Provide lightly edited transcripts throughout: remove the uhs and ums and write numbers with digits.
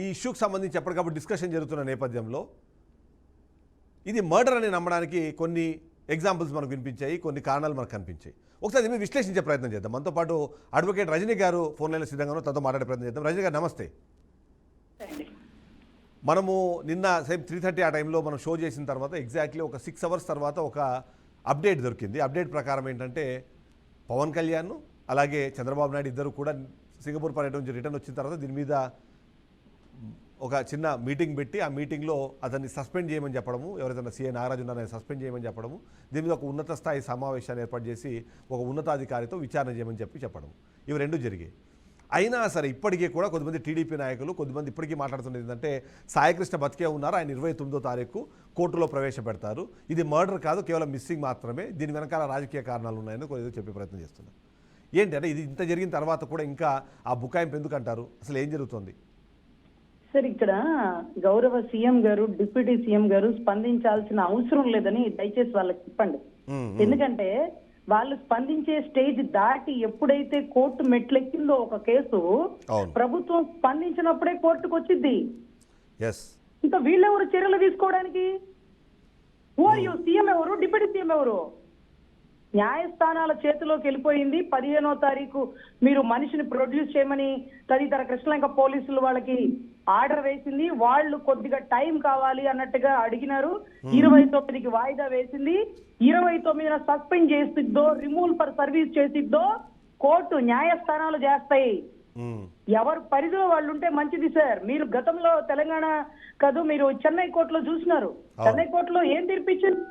ఈ ఇష్యూకి సంబంధించి ఎప్పటికప్పుడు డిస్కషన్ జరుగుతున్న నేపథ్యంలో ఇది మర్డర్ అని నమ్మడానికి కొన్ని ఎగ్జాంపుల్స్ మనకు వినిపించాయి, కొన్ని కారణాలు మనకు కనిపించాయి. ఒకసారి దీన్ని విశ్లేషించే ప్రయత్నం చేద్దాం. మనతో పాటు అడ్వకేట్ రజనీ గారు ఫోన్ లైన్లో సిద్ధంగా తనతో మాట్లాడే ప్రయత్నం చేద్దాం. రజనీ గారు నమస్తే. మనము నిన్న సేమ్ 3:30 ఆ టైంలో మనం షో చేసిన తర్వాత ఎగ్జాక్ట్లీ ఒక 6 అవర్స్ తర్వాత ఒక అప్డేట్ దొరికింది. అప్డేట్ ప్రకారం ఏంటంటే పవన్ కళ్యాణ్ అలాగే చంద్రబాబు నాయుడు ఇద్దరు కూడా సింగపూర్ పర్యటన నుంచి రిటర్న్ వచ్చిన తర్వాత దీని మీద ఒక చిన్న మీటింగ్ పెట్టి ఆ మీటింగ్లో అతన్ని సస్పెండ్ చేయమని చెప్పడము, ఎవరైతే సీఐ నాగరాజు ఉన్నారని సస్పెండ్ చేయమని చెప్పడము, దీని మీద ఒక ఉన్నత స్థాయి సమావేశాన్ని ఏర్పాటు చేసి ఒక ఉన్నతాధికారితో విచారణ చేయమని చెప్పడం, ఇవి రెండు జరిగాయి. అయినా సరే ఇప్పటికీ కూడా కొంతమంది టీడీపీ నాయకులు కొంతమంది ఇప్పటికీ మాట్లాడుతున్నది ఏంటంటే సాయికృష్ణ బతికే ఉన్నారు, ఆయన 29వ తారీఖు కోర్టులో ప్రవేశపెడతారు, ఇది మర్డర్ కాదు కేవలం మిస్సింగ్ మాత్రమే, దీని వెనకాల రాజకీయ కారణాలు ఉన్నాయని కొద్దిగా చెప్పే ప్రయత్నం చేస్తున్నారు. ఏంటి అంటే ఇది ఇంత జరిగిన తర్వాత కూడా ఇంకా ఆ బుకాయింపు ఎందుకు అంటారు? అసలు ఏం జరుగుతుంది సార్? ఇక్కడ గౌరవ సీఎం గారు, డిప్యూటీ సీఎం గారు స్పందించాల్సిన అవసరం లేదని దయచేసి వాళ్ళకి చెప్పండి. ఎందుకంటే వాళ్ళు స్పందించే స్టేజ్ దాటి ఎప్పుడైతే కోర్టు మెట్లెక్కిందో ఒక కేసు, ప్రభుత్వం స్పందించినప్పుడే కోర్టుకు వచ్చింది. ఇంకా వీళ్ళెవరు చర్యలు తీసుకోవడానికి? సీఎం ఎవరు, డిప్యూటీ సీఎం ఎవరు? న్యాయస్థానాల చేతిలోకి వెళ్ళిపోయింది. 15వ తారీఖు మీరు మనిషిని ప్రొడ్యూస్ చేయమని తదితర కృష్ణలంక పోలీసులు వాళ్ళకి ఆర్డర్ వేసింది. వాళ్ళు కొద్దిగా టైం కావాలి అన్నట్టుగా అడిగినారు. 29కి వాయిదా వేసింది. 29న సస్పెండ్ చేసిద్దో, రిమూవల్ ఫర్ సర్వీస్ చేసిద్దో కోర్టు, న్యాయస్థానాలు చేస్తాయి. ఎవరు పరిధిలో వాళ్ళు ఉంటే మంచిది సార్. మీరు గతంలో తెలంగాణ కాదు, మీరు చెన్నై కోర్టులో చూసినారు. చెన్నై కోర్టులో ఏం తీర్పిచ్చింది?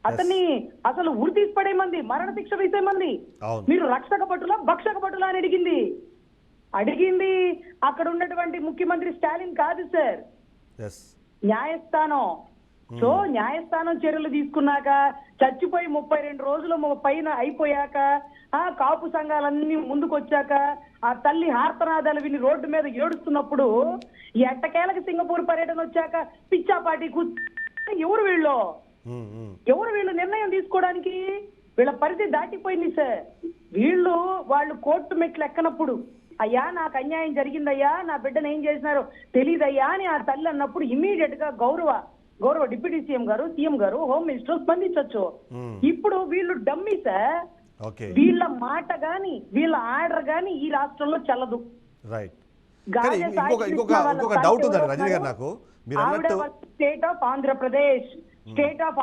అతన్ని అసలు ఉరి తీసి పడేమంది, మరణ శిక్ష వేసేమంది. మీరు రక్షక భటులా భక్షక భటులా అని అడిగింది అక్కడ ఉన్నటువంటి ముఖ్యమంత్రి స్టాలిన్ కాదు సార్, న్యాయస్థానం. సో న్యాయస్థానం చర్యలు తీసుకున్నాక, చచ్చిపోయి 32 రోజులు పైన అయిపోయాక, ఆ కాపు సంఘాలన్నీ ముందుకొచ్చాక, ఆ తల్లి హార్తనాదాలు విని రోడ్డు మీద ఏడుస్తున్నప్పుడు, ఎట్టకేలకు సింగపూర్ పర్యటన వచ్చాక పిచ్చాపాటి ఎవరు వీళ్ళు నిర్ణయం తీసుకోవడానికి? వీళ్ళ పరిధి దాటిపోయింది సార్. వాళ్ళు కోర్టు మెట్లు ఎక్కనప్పుడు, అయ్యా నాకు అన్యాయం జరిగిందయ్యా, నా బిడ్డను ఏం చేసినారో తెలియదయ్యా అని ఆ తల్లి అన్నప్పుడు ఇమ్మీడియట్ గా గౌరవ డిప్యూటీ సీఎం గారు, సీఎం గారు, హోమ్ మినిస్టర్ స్పందించవచ్చు. ఇప్పుడు వీళ్ళు డమ్మీ సార్. వీళ్ళ మాట గాని వీళ్ళ ఆర్డర్ గాని ఈ రాష్ట్రంలో చెల్లదు. స్టేట్ ఆఫ్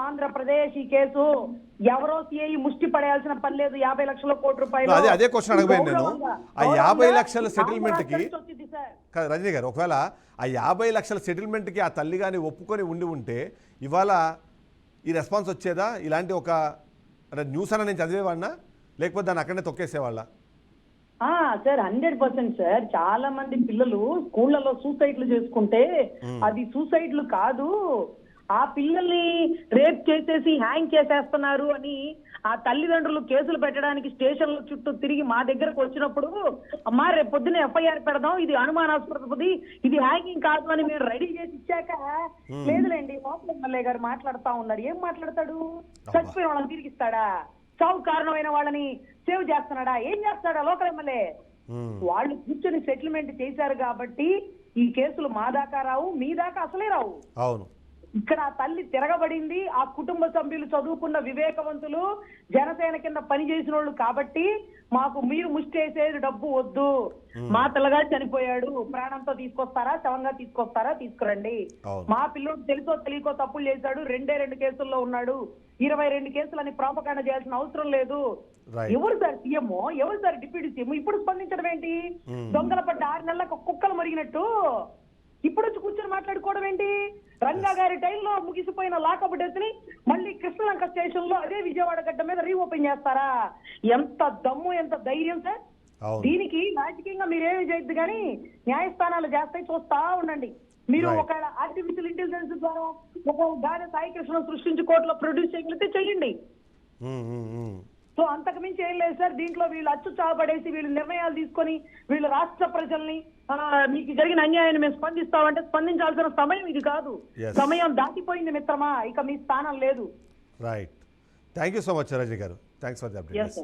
ఆంధ్రప్రదేశ్ ఈ కేసు ఎవరో సిఐ ముష్టి పడేయాల్సిన పని లేదు. 50 లక్షల కోట్ల రూపాయలు. అదే క్వశ్చన్ అడగబోయాను నేను. ఆ 50 లక్షల సెటిల్మెంట్ కి రజనీ గారు, ఒకవేళ ఆ 50 లక్షల సెటిల్మెంట్ కి ఆ తల్లి గాని ఒప్పుకొని ఉంటే ఇవాళ ఈ రెస్పాన్స్ వచ్చేదా? ఇలాంటి ఒక న్యూస్ అన్న నేను చదివేవాడినా, లేకపోతే దాన్ని అక్కడనే తొక్కేసేవాళ్ళ? Sir 100% sir. చాలా మంది పిల్లలు స్కూళ్లలో సూసైడ్లు చేసుకుంటే అది సూసైడ్లు కాదు, ఆ పిల్లల్ని రేప్ చేసేసి హ్యాంగ్ చేసేస్తున్నారు అని ఆ తల్లిదండ్రులు కేసులు పెట్టడానికి స్టేషన్ల చుట్టూ తిరిగి మా దగ్గరకు వచ్చినప్పుడు, అమ్మా రేపు పొద్దున ఎఫ్ఐఆర్ పెడదాం, ఇది అనుమానాస్పదది, ఇది హ్యాంగింగ్ కాదు అని మేము రెడీ చేసి ఇచ్చాక, లేదులేండి లోపల ఎమ్మెల్యే గారు మాట్లాడుతా ఉన్నారు. ఏం మాట్లాడతాడు? చచ్చిపోయిన వాళ్ళని తిరిగిస్తాడా? చావు కారణమైన వాళ్ళని సేవ్ చేస్తున్నాడా? ఏం చేస్తాడా లోకల్ ఎమ్మెల్యే? వాళ్ళు కూర్చొని సెటిల్మెంట్ చేశారు కాబట్టి ఈ కేసులు మా దాకా రావు, మీ దాకా అసలే రావు. అవును. ఇక్కడ ఆ తల్లి తిరగబడింది, ఆ కుటుంబ సభ్యులు చదువుకున్న వివేకవంతులు, జనసేన కింద పనిచేసిన వాళ్ళు కాబట్టి మాకు మీరు ముష్టి వేసేది డబ్బు వద్దు, మా పిల్లగాడు చనిపోయాడు, ప్రాణంతో తీసుకొస్తారా, శవంగా తీసుకొస్తారా, తీసుకురండి. మా పిల్లోడు తెలుసో తెలియకో తప్పులు చేశాడు, 2 కేసుల్లో ఉన్నాడు, 22 కేసులని ప్రాపకాండ చేయాల్సిన అవసరం లేదు. ఎవరు సార్ సీఎం, ఎవరు సార్ డిప్యూటీ సీఎం? ఇప్పుడు స్పందించడం ఏంటి? దొంగల పడ్డ 6 నెలలకు కుక్కలు మరిగినట్టు ఇప్పుడు వచ్చి కూర్చొని మాట్లాడుకోవడం ఏంటి? రంగా గారి టైంలో ముగిసిపోయిన లాకప్ డెత్ ని మళ్ళీ కృష్ణలంక స్టేషన్ లో అదే విజయవాడ గడ్డ మీద రీఓపెన్ చేస్తారా? ఎంత దమ్ము, ఎంత ధైర్యం సార్! దీనికి రాజకీయంగా మీరేమీ చేయొద్దు కానీ న్యాయస్థానాలు చేస్తాయి, చూస్తా ఉండండి. మీరు ఒక ఆర్టిఫిషియల్ ఇంటెలిజెన్స్ ద్వారా ఒక గాలి సాయికృష్ణ సృష్టించి కోర్టులో ప్రొడ్యూస్ చేయగలిగితే చెయ్యండి. సో అంతకు మించి ఏం లేదు సార్. దీంట్లో వీళ్ళు అచ్చు చావబడేసి వీళ్ళు నిర్ణయాలు తీసుకొని వీళ్ళు రాష్ట్ర ప్రజల్ని మీకు జరిగిన అన్యాయాన్ని మేము స్పందిస్తామంటే స్పందించాల్సిన సమయం ఇది కాదు. సమయం దాటిపోయింది మిత్రమా, ఇక మీ స్థానం లేదు. Right. Thank you so much Rajani గారు. Thanks for the update.